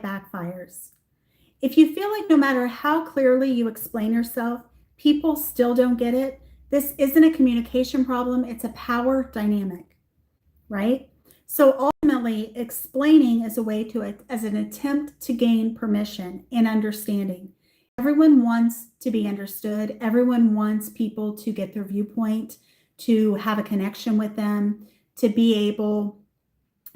backfires. If you feel like no matter how clearly you explain yourself, people still don't get it, this isn't a communication problem, it's a power dynamic, right? So ultimately, explaining is a way to, as an attempt to gain permission and understanding. Everyone wants to be understood. Everyone wants people to get their viewpoint, to have a connection with them, to be able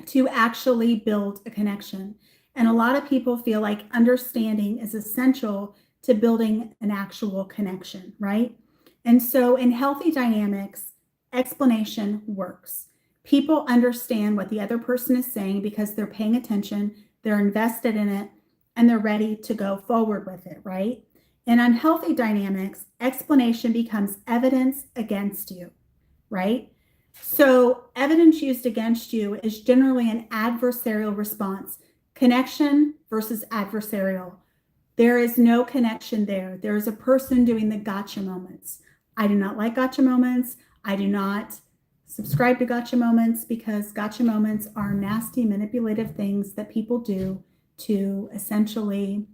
to actually build a connection. And a lot of people feel like understanding is essential to building an actual connection, right? And so in healthy dynamics, explanation works. People understand what the other person is saying because they're paying attention, they're invested in it, and they're ready to go forward with it, right? In unhealthy dynamics, explanation becomes evidence against you, right? So evidence used against you is generally an adversarial response. Connection versus adversarial. There is no connection there. There is a person doing the gotcha moments. I do not like gotcha moments. I do not subscribe to gotcha moments because gotcha moments are nasty, manipulative things that people do to essentially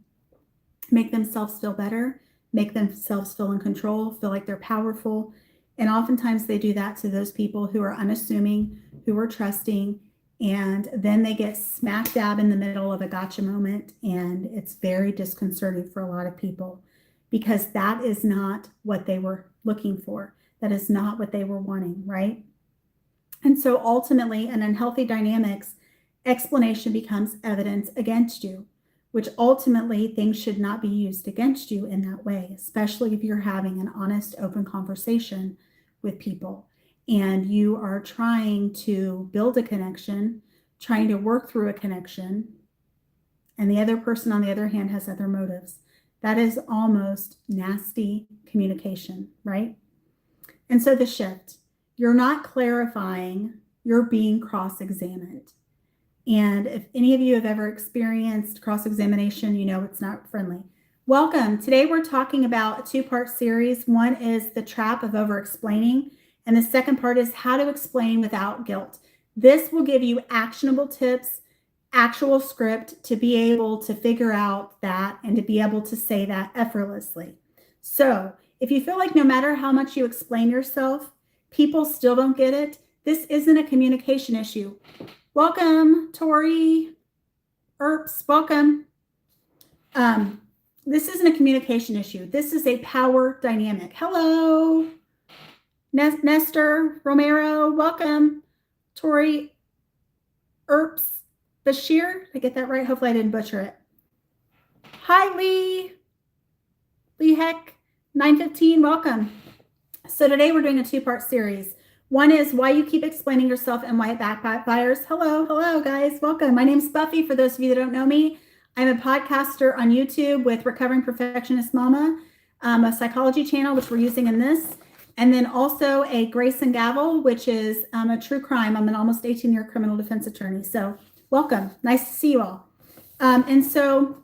make themselves feel better, make themselves feel in control, feel like they're powerful. And oftentimes they do that to those people who are unassuming, who are trusting, and then they get smack dab in the middle of a gotcha moment. And it's very disconcerting for a lot of people because that is not what they were looking for. That is not what they were wanting, right? And so ultimately, in unhealthy dynamics, explanation becomes evidence against you, which ultimately things should not be used against you in that way, especially if you're having an honest, open conversation with people and you are trying to build a connection, trying to work through a connection, and the other person, on the other hand, has other motives. That is almost nasty communication, right? And so the shift, you're not clarifying, you're being cross-examined. And if any of you have ever experienced cross-examination, you know it's not friendly. Welcome. Today we're talking about a two-part series. One is the trap of over-explaining, and the second part is how to explain without guilt. This will give you actionable tips, actual script to be able to figure out that and to be able to say that effortlessly. So if you feel like no matter how much you explain yourself, people still don't get it, this isn't a communication issue. Welcome, Tori. Erps, welcome. This isn't a communication issue. This is a power dynamic. Hello, Nestor Romero, welcome. Tori Erps Bashir, did I get that right? Hopefully I didn't butcher it. Hi, Lee Heck, 915, welcome. So today we're doing a two-part series. One is why you keep explaining yourself and why it backfires. Hello, guys. Welcome. My name's Buffy. For those of you that don't know me, I'm a podcaster on YouTube with Recovering Perfectionist Mama, a psychology channel, which we're using in this, and then also a Grace and Gavel, which is a true crime. I'm an almost 18-year criminal defense attorney. So welcome. Nice to see you all. And so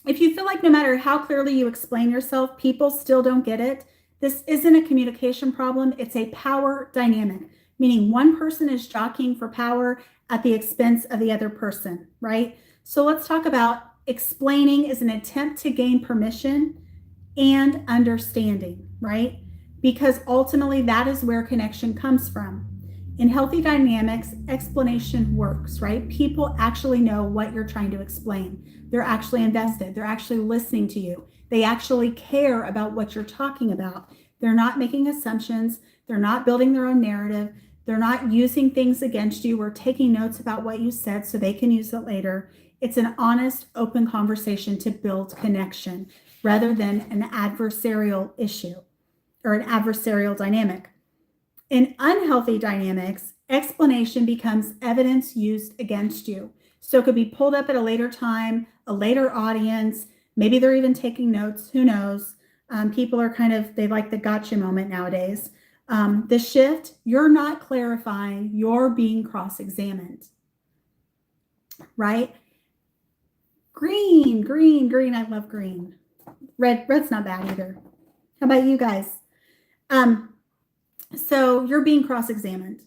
if you feel like no matter how clearly you explain yourself, people still don't get it, this isn't a communication problem. It's a power dynamic, meaning one person is jockeying for power at the expense of the other person, right? So let's talk about explaining as an attempt to gain permission and understanding, right? Because ultimately that is where connection comes from. In healthy dynamics, explanation works, right? People actually know what you're trying to explain. They're actually invested. They're actually listening to you. They actually care about what you're talking about. They're not making assumptions. They're not building their own narrative. They're not using things against you or taking notes about what you said so they can use it later. It's an honest, open conversation to build connection rather than an adversarial issue or an adversarial dynamic. In unhealthy dynamics, explanation becomes evidence used against you. So it could be pulled up at a later time, a later audience. Maybe they're even taking notes. Who knows? People are they like the gotcha moment nowadays. The shift, you're not clarifying, you're being cross-examined, right? Green. I love green. Red's not bad either. How about you guys? So you're being cross-examined.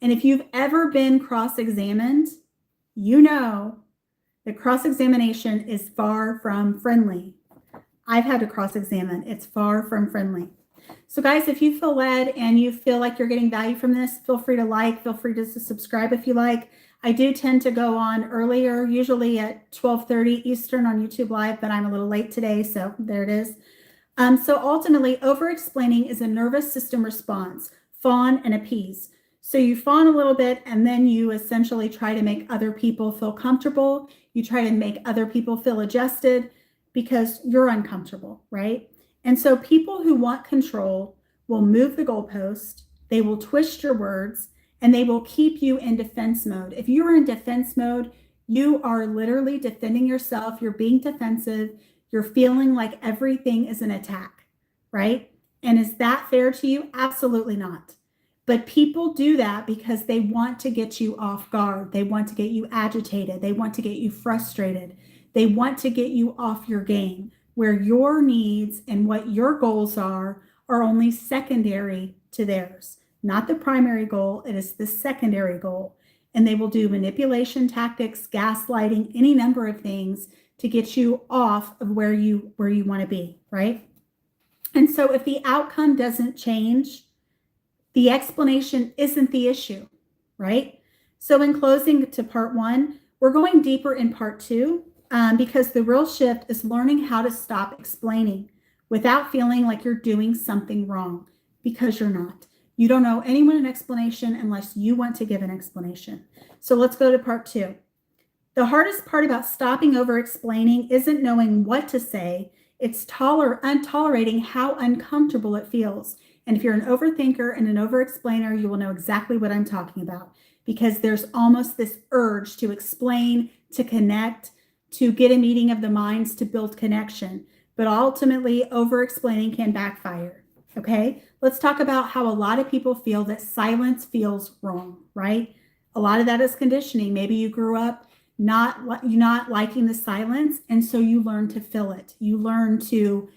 And if you've ever been cross-examined, you know The cross-examination is far from friendly. I've had to cross-examine. It's far from friendly. So guys, if you feel led and you feel like you're getting value from this, feel free to like, feel free to subscribe if you like. I do tend to go on earlier, usually at 12:30 Eastern on YouTube Live, but I'm a little late today, so there it is. So ultimately, over-explaining is a nervous system response, fawn and appease. So you fawn a little bit, and then you essentially try to make other people feel comfortable. You try to make other people feel adjusted because you're uncomfortable, right? And so people who want control will move the goalpost, they will twist your words, and they will keep you in defense mode. If you're in defense mode, you are literally defending yourself. You're being defensive. You're feeling like everything is an attack, right? And is that fair to you? Absolutely not. But people do that because they want to get you off guard. They want to get you agitated. They want to get you frustrated. They want to get you off your game, where your needs and what your goals are only secondary to theirs. Not the primary goal, it is the secondary goal. And they will do manipulation tactics, gaslighting, any number of things to get you off of where you want to be, right? And so if the outcome doesn't change, the explanation isn't the issue, right? So in closing to part one, we're going deeper in part two because the real shift is learning how to stop explaining without feeling like you're doing something wrong, because you're not. You don't owe anyone an explanation unless you want to give an explanation. So let's go to part two. The hardest part about stopping over explaining isn't knowing what to say. It's untolerating how uncomfortable it feels. And if you're an overthinker and an over-explainer, you will know exactly what I'm talking about, because there's almost this urge to explain, to connect, to get a meeting of the minds, to build connection. But ultimately, over-explaining can backfire. Okay, let's talk about how a lot of people feel that silence feels wrong, right? A lot of that is conditioning. Maybe you grew up not liking the silence, and so you learn to fill it. You learn to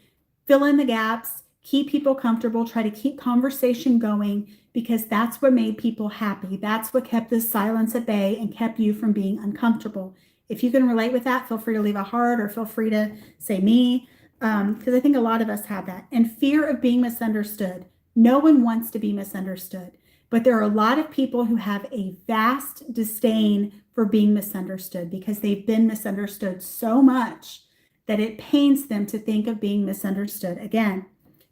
fill in the gaps, keep people comfortable, try to keep conversation going, because that's what made people happy. That's what kept the silence at bay and kept you from being uncomfortable. If you can relate with that, feel free to leave a heart or feel free to say me. Because I think a lot of us have that. And fear of being misunderstood. No one wants to be misunderstood. But there are a lot of people who have a vast disdain for being misunderstood because they've been misunderstood so much that it pains them to think of being misunderstood again.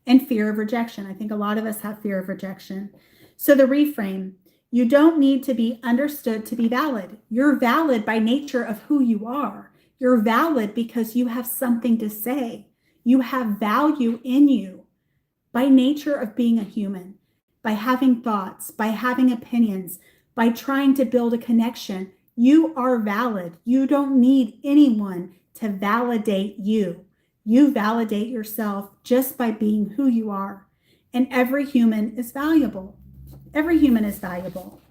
And fear of rejection. I think a lot of us have fear of rejection. So the reframe, you don't need to be understood to be valid. You're valid by nature of who you are. You're valid because you have something to say. You have value in you by nature of being a human, by having thoughts, by having opinions, by trying to build a connection. You are valid. You don't need anyone to validate you. You validate yourself just by being who you are. And every human is valuable. Every human is valuable.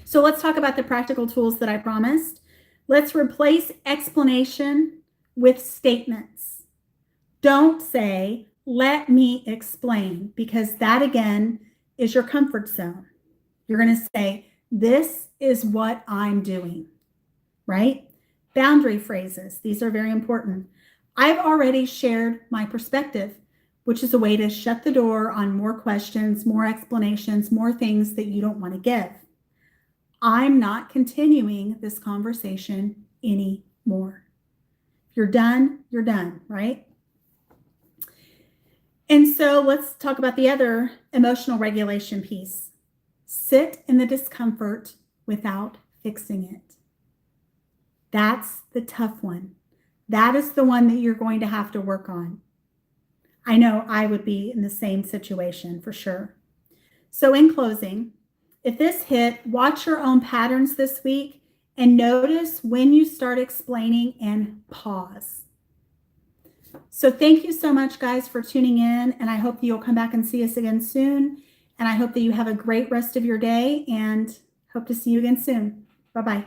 So let's talk about the practical tools that I promised. Let's replace explanation with statements. Don't say, let me explain, because that again is your comfort zone. You're going to say, this is what I'm doing, right? Boundary phrases. These are very important. I've already shared my perspective, which is a way to shut the door on more questions, more explanations, more things that you don't want to give. I'm not continuing this conversation anymore. If you're done, right? And so let's talk about the other emotional regulation piece. Sit in the discomfort without fixing it. That's the tough one. That is the one that you're going to have to work on. I know I would be in the same situation for sure. So in closing, if this hit, watch your own patterns this week and notice when you start explaining and pause. So thank you so much, guys, for tuning in. And I hope that you'll come back and see us again soon. And I hope that you have a great rest of your day and hope to see you again soon. Bye-bye.